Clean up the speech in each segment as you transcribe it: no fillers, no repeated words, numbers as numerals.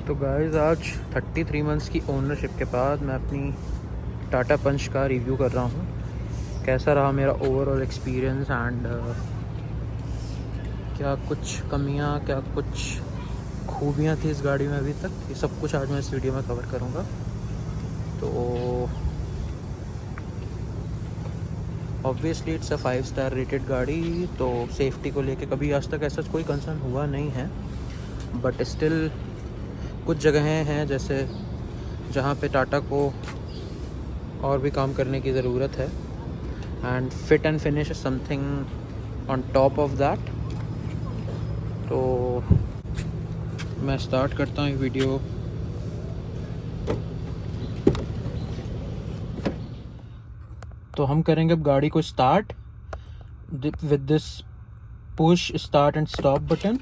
तो गाइस आज 33 मंथ्स की ओनरशिप के बाद मैं अपनी टाटा पंच का रिव्यू कर रहा हूँ। कैसा रहा मेरा ओवरऑल एक्सपीरियंस एंड क्या कुछ कमियाँ, क्या कुछ खूबियाँ थी इस गाड़ी में अभी तक, ये सब कुछ आज मैं इस वीडियो में कवर करूँगा। तो obviously it's a 5 star rated गाड़ी, तो सेफ्टी को लेके कभी आज तक ऐसा कोई कंसर्न हुआ नहीं है। बट स्टिल कुछ जगहें हैं जैसे जहाँ पे टाटा को और भी काम करने की ज़रूरत है and fit and finish is something on top of that. तो मैं स्टार्ट करता हूँ वीडियो। तो हम करेंगे अब गाड़ी को start with this push start and stop button.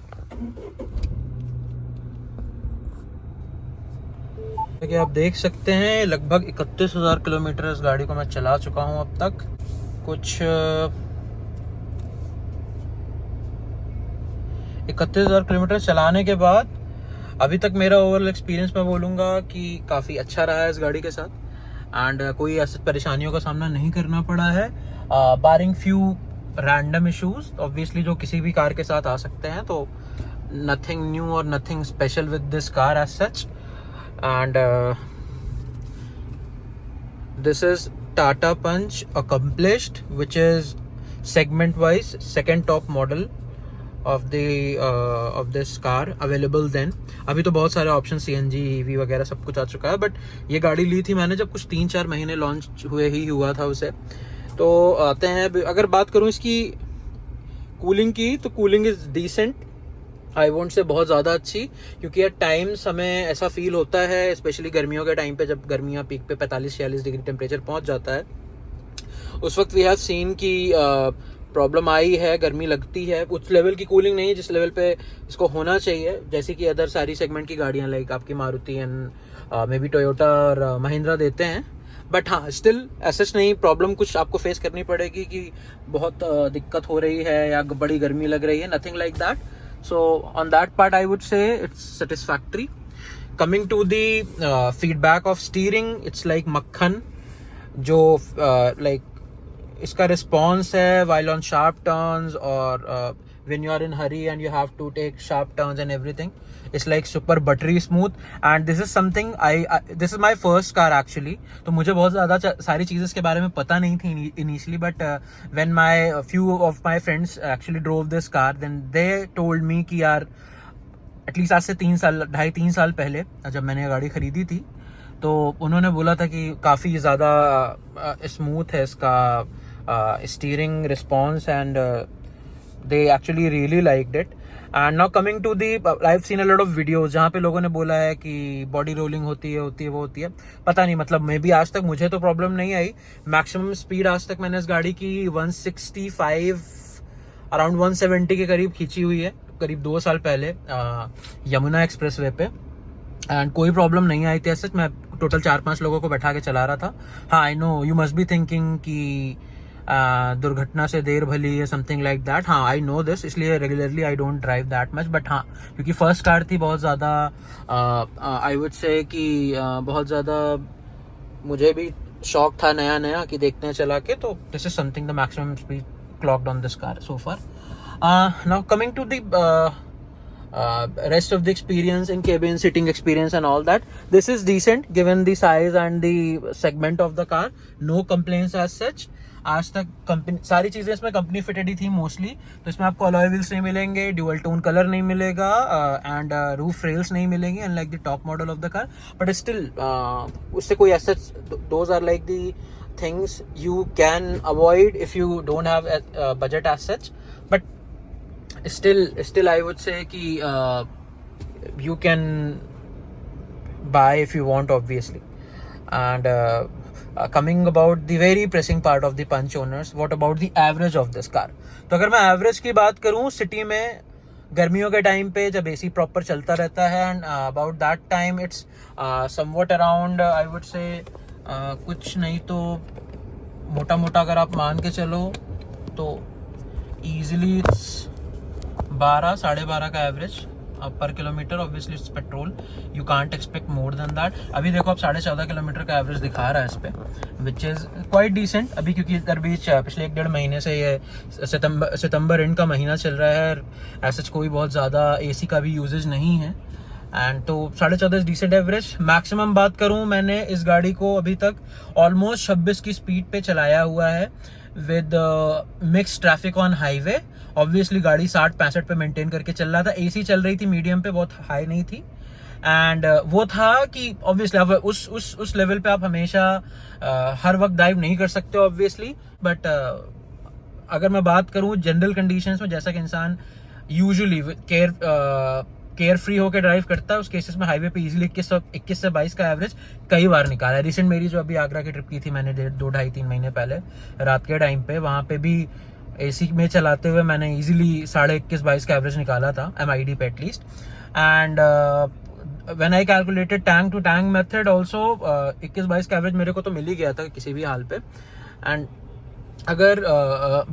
कि आप देख सकते हैं लगभग 31,000 किलोमीटर इस गाड़ी को मैं चला चुका हूं अब तक। कुछ 31,000 किलोमीटर चलाने के बाद अभी तक मेरा ओवरऑल एक्सपीरियंस मैं बोलूँगा कि काफ़ी अच्छा रहा है इस गाड़ी के साथ एंड कोई ऐसी परेशानियों का सामना नहीं करना पड़ा है, बारिंग फ्यू रैंडम इश्यूज ऑब्वियसली जो किसी भी कार के साथ आ सकते हैं। तो नथिंग न्यू और nothing special with this car as such. And this is Tata Punch Accomplished, which is segment wise second top model of this car available then। अभी तो बहुत सारे ऑप्शन CNG EV वगैरह सब कुछ आ चुका है, बट ये गाड़ी ली थी मैंने जब कुछ 3-4 महीने लॉन्च हुआ था उसे। तो आते हैं, अगर बात करूँ इसकी कूलिंग की, तो cooling is decent, I won't say बहुत ज़्यादा अच्छी, क्योंकि एट टाइम्स हमें ऐसा फील होता है स्पेशली गर्मियों के टाइम पे, जब गर्मियाँ पीक पे 45-46 डिग्री टेम्परेचर पहुंच जाता है, उस वक्त वी हैव सीन की प्रॉब्लम आई है, गर्मी लगती है। उस लेवल की कूलिंग नहीं जिस लेवल पे इसको होना चाहिए, जैसे कि अदर सारी सेगमेंट की गाड़ियाँ लाइक आपकी Maruti and may be Toyota और महिंद्रा देते हैं। बट हाँ, स्टिल ऐसा नहीं, प्रॉब्लम कुछ आपको फेस करनी पड़ेगी कि बहुत दिक्कत हो रही है या बड़ी गर्मी लग रही है, nothing like that. So on that part I would say it's satisfactory. Coming to the feedback of steering, it's like makhan, जो like इसका response है while on sharp turns or when you are in hurry and you have to take sharp turns and everything, it's like super buttery smooth। and this is something this is my first car actually, तो मुझे बहुत ज़्यादा सारी चीज़ें इसके बारे में पता नहीं थी initially, but when my few of my friends actually drove this car, then they told me कि यार एटलीस्ट आज से 2.5-3 साल पहले जब मैंने गाड़ी खरीदी थी, तो उन्होंने बोला था कि काफ़ी ज़्यादा स्मूथ है इसका steering response and they actually really liked it। and now coming to the I've seen a lot of videos जहाँ पे लोगों ने बोला है कि बॉडी रोलिंग होती है वो होती है। पता नहीं, मतलब मे बी आज तक मुझे तो प्रॉब्लम नहीं आई। मैक्सिमम स्पीड आज तक मैंने इस गाड़ी की 165 अराउंड 170 के करीब खींची हुई है, करीब 2 साल पहले यमुना एक्सप्रेस वे पे, एंड कोई प्रॉब्लम नहीं आई थी। सच मैं टोटल 4-5 लोगों को बैठा के चला रहा था। हाँ, I know you must be thinking कि दुर्घटना से देर भली है, समथिंग लाइक दैट। हाँ, आई नो दिस, इसलिए regularly I don't drive that much. But हाँ, क्योंकि फर्स्ट कार थी, बहुत ज़्यादा आई वुड से कि बहुत ज़्यादा मुझे भी शौक था नया कि देखते हैं चला के। तो this is something the maximum speed clocked on this car so far। Now coming to the rest of the experience in cabin, sitting experience and all that, this is decent given the size and the segment of the car। no complaints as such। आज तक company सारी चीज़ें इसमें company fitted ही थी mostly. तो इसमें आपको alloy wheels नहीं मिलेंगे, ड्यूअल टोन कलर नहीं मिलेगा एंड रूफ रेल्स नहीं मिलेंगी unlike the top model of the car. But still उससे कोई ऐसा, those are like the things you can avoid if you don't have a budget as such। but still I would say ki you can buy if you want obviously। and coming about the very pressing part of the Punch owners, what about the average of this car? तो अगर मैं average की बात करूं city में गर्मियों के time पे जब एसी प्रॉपर चलता रहता है, and about that time it's somewhat around I would से कुछ नहीं तो मोटा अगर आप मान के चलो तो ईजिली 12-12.5 का एवरेज पर kilometre. Obviously it's petrol, you can't expect more than that. अभी देखो अब 14.5 किलोमीटर का एवरेज दिखा रहा है इस पे, विच इज़ क्वाइट डिसेंट अभी, क्योंकि इधर बीच पिछले 1-1.5 महीने से ये सितंबर एंड का महीना चल रहा है, ऐसा कोई बहुत ज़्यादा AC का भी यूजेज नहीं है। एंड तो 14.5 डिसेंट एवरेज। मैक्सिमम बात करूं, मैंने इस गाड़ी को अभी तक ऑलमोस्ट 26 की स्पीड पे चलाया हुआ है with mix traffic on highway. Obviously गाड़ी 60-65 पे मेंटेन करके चल रहा था, AC चल रही थी मीडियम पे, बहुत हाई नहीं थी। एंड वो था कि ऑब्वियसली अब उस लेवल पे आप हमेशा हर वक्त ड्राइव नहीं कर सकते ऑब्वियसली, बट अगर मैं बात करूं जनरल कंडीशंस में, जैसा कि इंसान यूजुअली केयर फ्री होकर ड्राइव करता है, उस केसेस में हाईवे पे इजीली 21 से 22 का एवरेज कई बार निकाला है। रिसेंट मेरी जो अभी आगरा की ट्रिप की थी मैंने 2-2.5-3 महीने पहले, रात के टाइम पे, वहां पे भी AC में चलाते हुए मैंने इजीली 21.5-22 का एवरेज निकाला था, MID पे at least. And when I calculated tank to tank method also 21-22 का एवरेज मेरे को तो मिल ही गया था किसी भी हाल पे। एंड अगर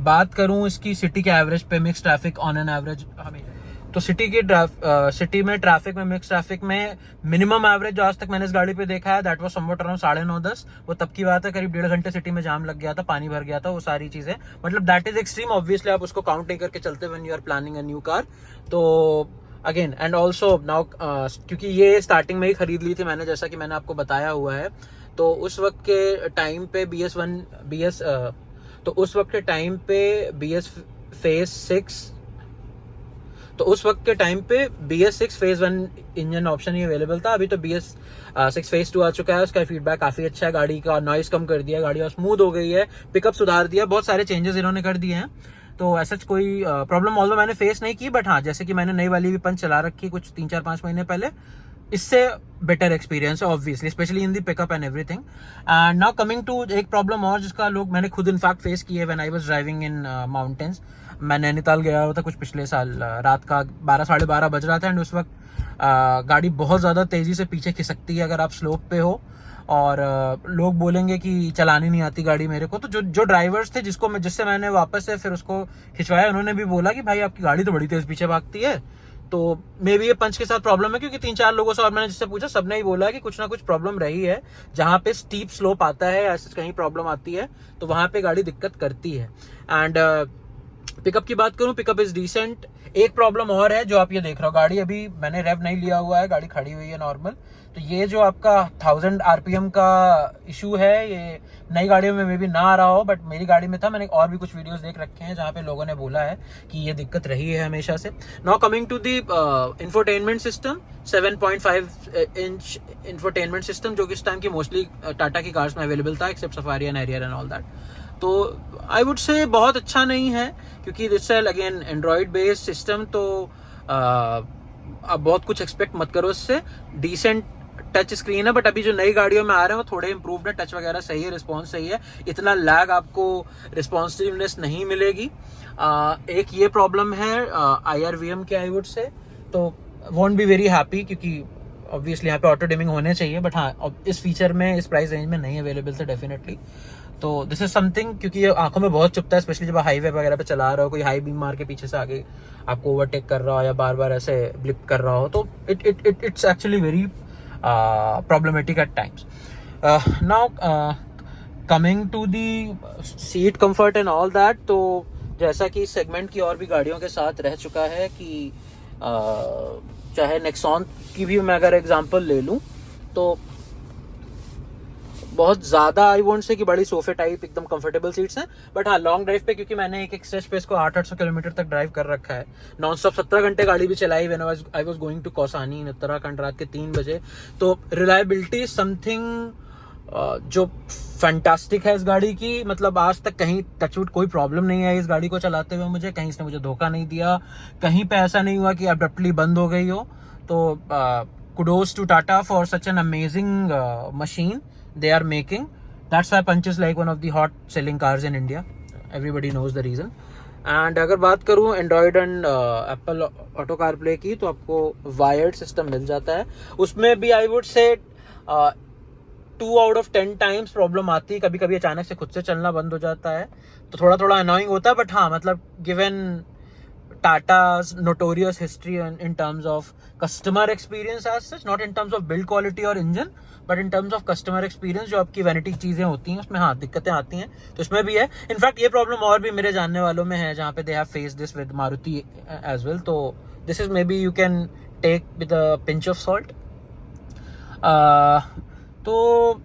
बात करूं इसकी सिटी के एवरेज पे, mix traffic on an average, हमें तो सिटी में ट्रैफिक में, मिक्स ट्रैफिक में मिनिमम एवरेज जो आज तक मैंने इस गाड़ी पे देखा है, दैट वाज समवट अराउंड 9:30-10। वो तब की बात है, करीब 1.5 घंटे सिटी में जाम लग गया था, पानी भर गया था, वो सारी चीजें, मतलब दैट इज एक्सट्रीम। ऑब्वियसली आप उसको काउंट नहीं करके चलते when you are planning a new car. तो अगेन एंड ऑल्सो नाउ, क्योंकि ये स्टार्टिंग में ही खरीद ली थी मैंने, जैसा कि मैंने आपको बताया हुआ है, तो उस वक्त के टाइम पे उस वक्त के टाइम पे BS6 फेज 1 इंजन ऑप्शन ही अवेलेबल था। अभी तो BS6 फेज 2 आ चुका है, उसका फीडबैक काफी अच्छा है, गाड़ी का नॉइस कम कर दिया, गाड़ी और स्मूथ हो गई है, पिकअप सुधार दिया, बहुत सारे चेंजेस इन्होंने कर दिए हैं। तो ऐसा कोई प्रॉब्लम ऑल्दो मैंने फेस नहीं की, बट हाँ, जैसे कि मैंने नई वाली भी पंच चला रखी कुछ 3-4-5 महीने पहले, इससे बेटर एक्सपीरियंस है obviously, specially in the pickup and everything. And now coming to एक प्रॉब्लम और जिसका मैंने खुद इनफैक्ट फेस की है when I was driving in mountains. मैं नैनीताल गया हुआ था कुछ पिछले साल, रात का 12-12:30 बज रहा था, एंड उस वक्त गाड़ी बहुत ज़्यादा तेज़ी से पीछे खिसकती है अगर आप स्लोप पे हो, और लोग बोलेंगे कि चलानी नहीं आती गाड़ी मेरे को। तो जो ड्राइवर्स थे जिससे मैंने वापस से फिर उसको खिंचवाया, उन्होंने भी बोला कि भाई आपकी गाड़ी तो बड़ी तेज़ पीछे भागती है। तो मे बी ये पंच के साथ प्रॉब्लम है, क्योंकि 3-4 लोगों से और मैंने जिससे पूछा, सबने ही बोला कि कुछ ना कुछ प्रॉब्लम रही है, जहां पे स्टीप स्लोप आता है, ऐसे कहीं प्रॉब्लम आती है, तो वहां पे गाड़ी दिक्कत करती है। एंड पिकअप की बात करूं, पिकअप इज डिसेंट। एक प्रॉब्लम और है जो आप ये देख रहे हो, गाड़ी अभी मैंने रेव नहीं लिया हुआ है, गाड़ी खड़ी हुई है नॉर्मल, तो ये जो आपका 1000 RPM का इशू है, ये नई गाड़ियों में मे भी ना आ रहा हो, बट मेरी गाड़ी में था। मैंने और भी कुछ वीडियोस देख रखे हैं जहाँ पे लोगों ने बोला है कि ये दिक्कत रही है हमेशा से। Now coming to the infotainment system, 7.5 inch infotainment system, जो कि इस टाइम की मोस्टली टाटा की कार्स में अवेलेबल था, except Safari and Harrier and all that. तो आई वुड से बहुत अच्छा नहीं है, क्योंकि this is again Android based system, तो आप बहुत कुछ एक्सपेक्ट मत करो इससे। डिसेंट टच स्क्रीन है, बट अभी जो नई गाड़ियों में आ रहे हैं वो थोड़े इंप्रूव्ड है, टच वगैरह सही है, रिस्पॉन्स सही है, इतना लैग आपको रिस्पॉन्सिवनेस नहीं मिलेगी। एक ये प्रॉब्लम है IRVM के, आई वुड से, तो वोंट बी वेरी हैप्पी, क्योंकि ऑब्वियसली यहाँ पे ऑटो डिमिंग होने चाहिए, बट हाँ इस फीचर में, इस प्राइस रेंज में नहीं अवेलेबल थे डेफिनेटली। तो दिस इज समथिंग, क्योंकि ये आंखों में बहुत चुभता है, स्पेशली जब हाईवे वगैरह पे चला रहे हो, कोई हाई बीम मार के पीछे से आगे आपको ओवरटेक कर रहा हो या बार बार ऐसे ब्लिप कर रहा हो, तो it's actually very problematic at times. Now coming to the seat comfort and all that, तो जैसा कि इस सेगमेंट की और भी गाड़ियों के साथ रह चुका है कि चाहे नेक्सॉन की भी मैं अगर एग्जांपल ले लूं, तो बहुत ज्यादा आई वोंट से कि बड़ी सोफे टाइप एकदम कंफर्टेबल सीट्स हैं, बट हाँ लॉन्ग ड्राइव पे, क्योंकि मैंने एक एक्सप्रेस पे इसको 800 किलोमीटर तक ड्राइव कर रखा है, नॉन स्टॉप 17 घंटे गाड़ी भी चलाई when I was going to Kausani in Uttarakhand रात के 3 बजे। तो रिलायबिलिटी समथिंग जो फैंटास्टिक है इस गाड़ी की, मतलब आज तक कहीं टचवुड कोई प्रॉब्लम नहीं है इस गाड़ी को चलाते हुए मुझे, कहीं इसने मुझे धोखा नहीं दिया, कहीं पे ऐसा नहीं हुआ कि अब्रप्टली बंद हो गई हो। तो kudos to Tata for such an amazing machine they are making. That's why Punch is like one of the hot selling cars in India. Everybody knows the reason. And अगर बात करूं Android and Apple auto CarPlay की, तो आपको wired system मिल जाता है, उसमें भी आई वुड से 2 out of 10 टाइम्स प्रॉब्लम आती है, कभी कभी अचानक से खुद से चलना बंद हो जाता है, तो थोड़ा थोड़ा अनोइंग होता है, बट हाँ मतलब given Tata's notorious history in terms of customer experience as such, not in terms of build quality और engine, but in terms of customer experience, जो आपकी वैनिटी चीज़ें होती हैं उसमें हाँ दिक्कतें आती हैं, तो इसमें भी है. इनफैक्ट ये प्रॉब्लम और भी मेरे जानने वालों में है जहाँ पे they have face this with Maruti as well. तो this is may be you can take with a pinch of salt. तो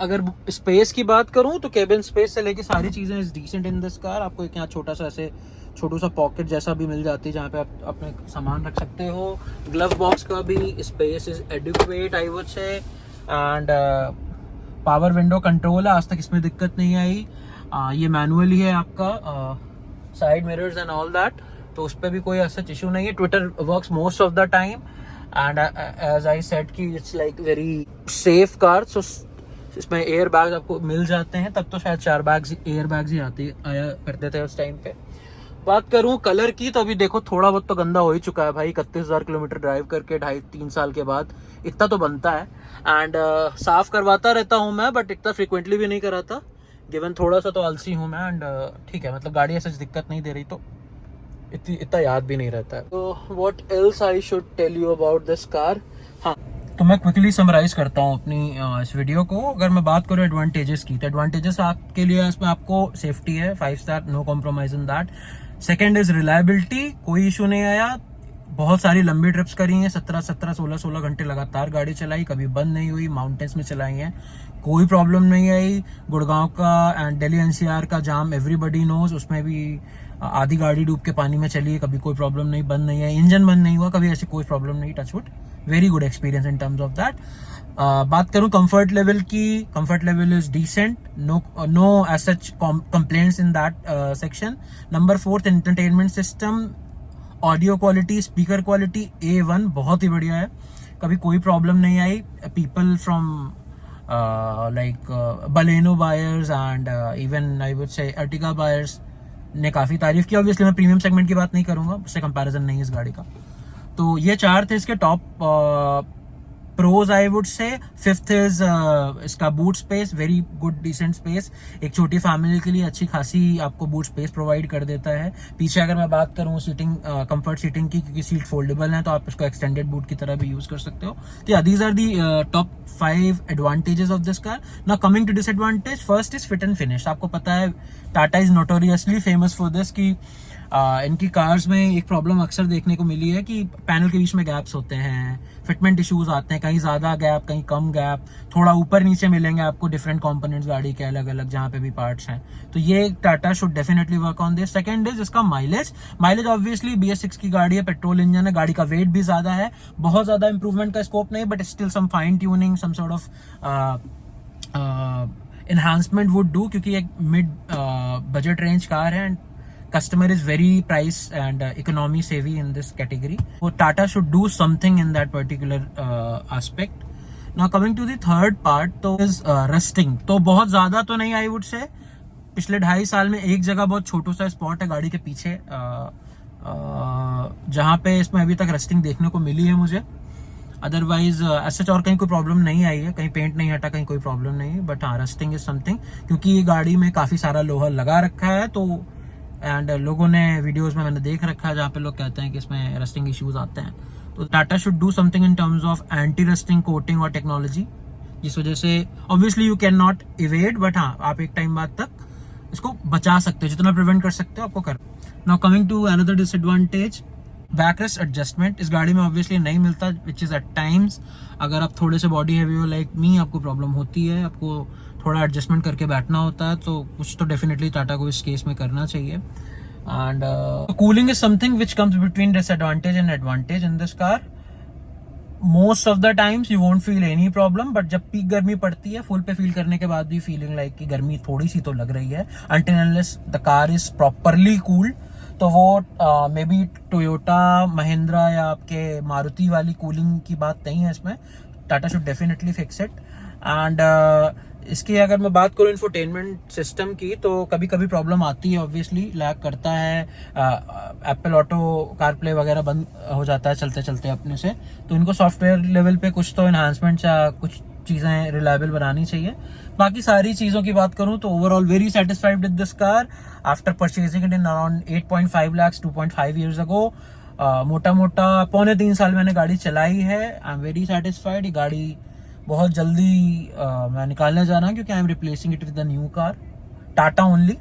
अगर स्पेस की बात करूं तो केबिन स्पेस से लेके सारी चीज़ें is decent in this car. आपको एक यहाँ छोटा सा ऐसे छोटू सा पॉकेट जैसा भी मिल जाती है जहाँ पे आप अपने सामान रख सकते हो. ग्लव बॉक्स का भी space is adequate I would से. एंड पावर विंडो कंट्रोल है, आज तक इसमें दिक्कत नहीं आई. ये मैनुअली है आपका, side mirrors and all that, तो उस पर भी कोई ऐसा इशू नहीं है. Twitter works most of the time and as I said कि it's like very safe car. So इसमें एयर बैग आपको मिल जाते हैं. तब तो शायद 4 बैग्स एयर बैग्स ही आया करते थे उस टाइम पे. बात करूं कलर की तो अभी देखो थोड़ा बहुत तो गंदा हो ही चुका है भाई. 31,000 किलोमीटर ड्राइव करके 2.5-3 साल के बाद इतना तो बनता है. एंड साफ करवाता रहता हूं मैं, बट इतना फ्रिक्वेंटली भी नहीं कराता, गिवन थोड़ा सा तो आलसी हूं मैं. एंड ठीक है, मतलब गाड़ी ऐसा दिक्कत नहीं दे रही तो इतना याद भी नहीं रहता है. तो what else I should tell you about this car. हाँ, तो मैं क्विकली समराइज करता हूँ अपनी इस वीडियो को. अगर मैं बात करूँ एडवांटेजेस की, तो एडवांटेजेस आपके लिए इसमें आपको सेफ्टी है 5 star, no compromise in that. Second is reliability, कोई इशू नहीं आया. बहुत सारी लंबी ट्रिप्स करी हैं, 16 घंटे लगातार गाड़ी चलाई, कभी बंद नहीं हुई. माउंटेन्स में चलाई हैं, कोई प्रॉब्लम नहीं आई. गुड़गांव का एंड दिल्ली एनसीआर का जाम एवरीबडी नोज, उसमें भी आधी गाड़ी डूब के पानी में चली है, कभी कोई प्रॉब्लम नहीं, बंद नहीं है, इंजन बंद नहीं हुआ कभी, ऐसी कोई प्रॉब्लम नहीं. Touchwood, very good experience in terms of that. बात करूं कंफर्ट लेवल की, comfort level is decent, no as such complaints in that section. Number 4, entertainment system, audio quality, speaker quality A1, बहुत ही बढ़िया है, कभी कोई प्रॉब्लम नहीं आई. People from like Baleno buyers and even I would say Ertiga buyers ने काफ़ी तारीफ की. ऑब्वियसली मैं प्रीमियम सेगमेंट की बात नहीं करूंगा, उससे कंपैरिजन नहीं है इस गाड़ी का. तो ये 4 थे इसके टॉप प्रोज आई वुड से. 5th इज इसका boot space, very good decent space. एक छोटी फैमिली के लिए अच्छी खासी आपको बूट स्पेस प्रोवाइड कर देता है. पीछे अगर मैं बात करूं सीटिंग, कंफर्ट सीटिंग की, क्योंकि सीट फोल्डेबल है तो आप इसको एक्सटेंडेड बूट की तरह भी यूज कर सकते हो. तो these are the top 5 advantages of this car. Now coming to disadvantage, first is fit and finish. आपको पता है Tata is notoriously famous for this कि इनकी कार्स में एक प्रॉब्लम अक्सर देखने को मिली है कि पैनल के बीच में गैप्स होते हैं, फिटमेंट इश्यूज आते हैं, कहीं ज्यादा गैप कहीं कम गैप, थोड़ा ऊपर नीचे मिलेंगे आपको डिफरेंट कंपोनेंट्स गाड़ी के अलग अलग जहाँ पे भी पार्ट्स हैं. तो ये Tata should definitely work on this. Second is इसका माइलेज ऑब्वियसली BS6 की गाड़ी है, पेट्रोल इंजन है, गाड़ी का वेट भी ज्यादा है, बहुत ज्यादा इंप्रूवमेंट का स्कोप नहीं, but still some fine tuning, some sort of enhancement would do, क्योंकि एक मिड बजट रेंज कार है and customer is very price and economy savvy in this category. So Tata should do something in that particular aspect. Now coming to the third part, तो is rusting. तो बहुत ज्यादा तो नहीं, I would say पिछले 2.5 साल में एक जगह बहुत छोटू सा स्पॉट है गाड़ी के पीछे जहाँ पे इसमें अभी तक रस्टिंग देखने को मिली है मुझे. अदरवाइज सच और कहीं कोई प्रॉब्लम नहीं आई है, कहीं पेंट नहीं हटा, कहीं कोई प्रॉब्लम नहीं है. बट हाँ, रस्टिंग इज समथिंग, क्योंकि ये गाड़ी में काफी सारा लोहा लगा रखा है. तो एंड लोगों ने वीडियोस में मैंने देख रखा है जहाँ पे लोग कहते हैं कि इसमें रस्टिंग इश्यूज आते हैं. तो Tata should do something in terms of anti rusting coating और टेक्नोलॉजी, जिस वजह से obviously you can not evade, but हाँ आप एक टाइम बाद तक इसको बचा सकते हो, जितना प्रिवेंट कर सकते हो आपको कर. Now coming to another disadvantage, backrest adjustment. इस गाड़ी में ऑब्वियसली नहीं मिलता, विच इज एट टाइम्स अगर आप थोड़े से बॉडी हैवी हो लाइक मी, आपको प्रॉब्लम होती है, आपको थोड़ा एडजस्टमेंट करके बैठना होता है, तो कुछ तो डेफिनेटली टाटा को इस केस में करना चाहिए. And cooling is something which comes between disadvantage and advantage in this car. Most of the times you won't feel any problem, but जब पीक गर्मी पड़ती है फुल पे फील करने के बाद भी फीलिंग लाइक कि गर्मी थोड़ी सी तो लग रही है, until unless the car is properly cooled. तो वो मे बी टोयोटा, महिंद्रा या आपके मारुति वाली कूलिंग की बात नहीं है इसमें. Tata should definitely fix it. And इसकी अगर मैं बात करूँ इंफोटेनमेंट सिस्टम की, तो कभी कभी प्रॉब्लम आती है, ऑब्वियसली लैग करता है. एप्पल ऑटो कार प्ले वगैरह बंद हो जाता है चलते चलते अपने से. तो इनको सॉफ्टवेयर लेवल पे कुछ तो एनहांसमेंट या कुछ चीज़ें रिलायबल बनानी चाहिए। बाकी सारी चीज़ों की बात करूं तो overall very satisfied with this car after purchasing it in around 8.5 lakhs 2.5 years ago। मोटा मोटा 2.25 साल मैंने गाड़ी चलाई है। I am very satisfied. ये गाड़ी बहुत जल्दी मैं निकालने जा रहा हूँ क्योंकि I am replacing it with the new car, Tata only.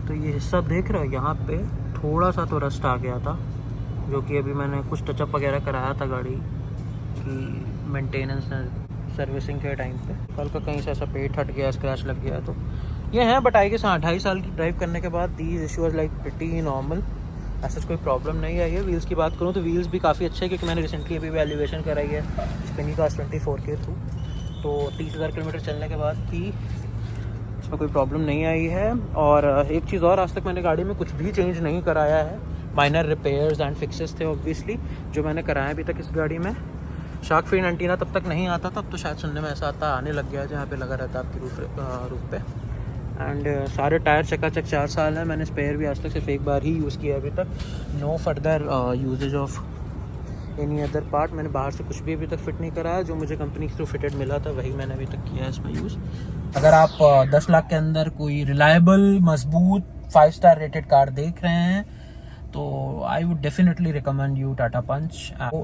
तो ये हिस्सा देख रहे हो, यहाँ पे थोड़ा सा तो रस्ट आ गया था, जो कि अभी मैंने कुछ टचअप वगैरह कराया था गाड़ी की मेंटेनेंस सर्विसिंग के टाइम पे। कल का कहीं से ऐसा पेट हट गया, स्क्रैच लग गया, तो ये है। बट आई गेस 2.5 साल की ड्राइव करने के बाद these issue are like pretty normal, ऐसा कोई प्रॉब्लम नहीं आई है। व्हील्स की बात करूँ तो व्हील्स भी काफ़ी अच्छे हैं, क्योंकि मैंने रिसेंटली अभी भी एलिवेशन कराई है स्पिनिकास 24 के थ्रू। तो 30,000 किलोमीटर चलने के बाद भी इसमें कोई प्रॉब्लम नहीं आई है। और एक चीज़ और, आज तक मैंने गाड़ी में कुछ भी चेंज नहीं कराया है। माइनर रिपेयर्स एंड फिक्सेस थे ऑब्वियसली जो मैंने कराया अभी तक इस गाड़ी में। शार्क फिन एंटीना तब तक नहीं आता था, अब तो शायद सुनने में ऐसा आता आने लग गया है, जहाँ पे लगा रहता है आपकी रूफ पे। एंड सारे टायर चकाचक 4 साल हैं। मैंने स्पेयर भी आज तक सिर्फ एक बार ही यूज़ किया अभी तक। No further usages of any other part. मैंने बाहर से कुछ भी अभी तक फिट नहीं कराया, जो मुझे कंपनी के थ्रू फिटेड मिला था वही मैंने अभी तक किया है इसमें यूज़। अगर आप 10 लाख के अंदर कोई रिलायबल, मजबूत 5 स्टार रेटेड कार देख रहे हैं तो I would definitely recommend you Tata Punch.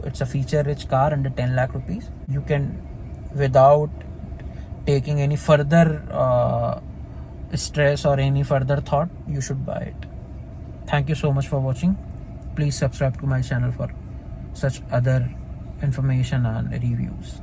It's a feature rich car under 10 lakh rupees. You can without taking any further stress or any further thought, you should buy it. Thank you so much for watching. Please subscribe to my channel for such other information and reviews.